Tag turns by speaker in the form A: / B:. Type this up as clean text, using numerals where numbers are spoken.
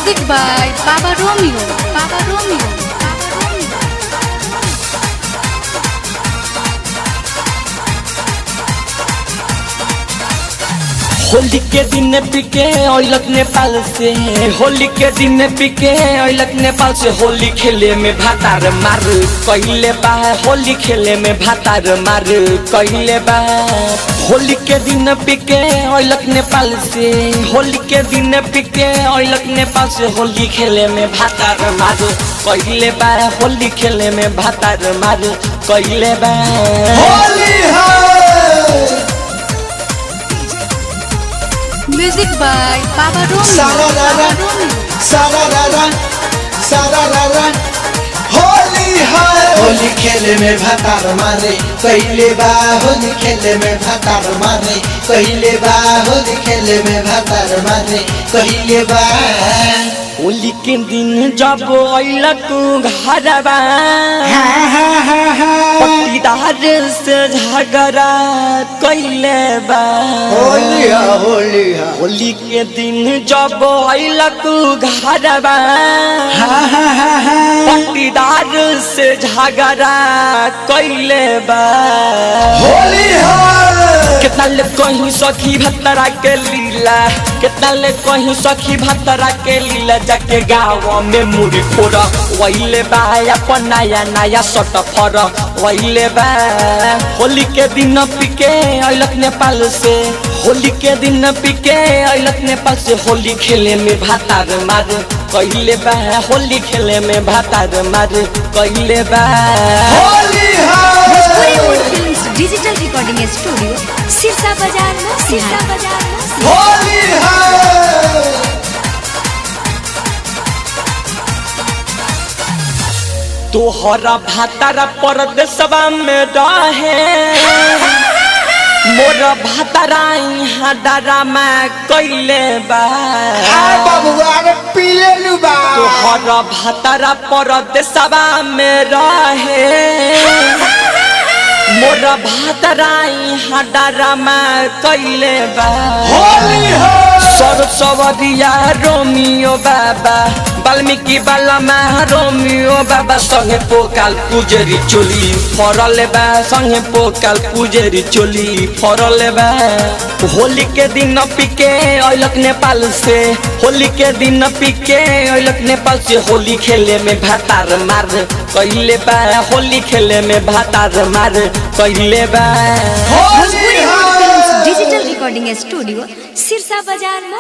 A: Music by Baba Romeo. Baba Romeo.
B: Holi के दिन पिके ओइलक नेपाल से, होली के दिन पिके ओइलक नेपाल से। होली खेले में भातार मार कहिले बा, होली खेले में भातार मार कहिले बा। होली के दिन पिके ओइलक नेपाल से, होली के दिन पिके ओइलक नेपाल से। होली खेले में भातार मार कहिले बा, होली खेले में भातार मार कहिले बा।
C: होली है
A: Music by Baba Romeo.
C: सारा सारा होली है। होली खेले में भातार मारे कहिले बा, होली खेले में भातार मारे कहिले बा, होली खेले में भातार मारे कहिले बा।
B: होली के दिन जब अइलक घरबा, पट्टीदार से झगड़ा कइले बा। होली के दिन जब अइलक घरबा, पट्टीदार से झगड़ा कइले बा।
C: होली है
B: कितना ले कहीं सखी भतरा के लीला, कितना ले कहीं सखी भतरा के लीला। जाके गाँव में मुड़ी फोड़ वहीले बा, अपन नया नया सट फर वहीले बा। होली के दिन पिके अइलक नेपाल से, होली के दिन पिके अइलक नेपाल से। होली खेले में भातार मार कहिले बा, होली खेले में भातार मार कहिले बा।
C: होली है
D: डिजिटल रिकॉर्डिंग स्टूडियो सिरसा बाजार में।
C: होली है
B: तोहरा भातारा परदेसवा में रहे, मोर भातारा यहाँ डरामा कइले बा।
C: बबुआ रे पीले लुबा।
B: तोहरा भातारा परदेसवा में रहे, मोर भातारा यहाँ डरामा कइले बा।
C: होली है
B: सरसवरिया रोमियो बाबा, वाल्मीकि बालामा रोमियो बाबा। संगे पोकाल पुजेरी चोली फरले बा, संगे पोकाल पुजेरी चोली फरले बा। होली के दिन पिके अइलक नेपाल से, होली के दिन पिके अइलक नेपाल से। होली खेले में भातार मार कहिले बा, होली खेले में भातार मार कहिले बा।
D: डिजिटल रिकॉर्डिंग स्टूडियो सिरसा बाजार में।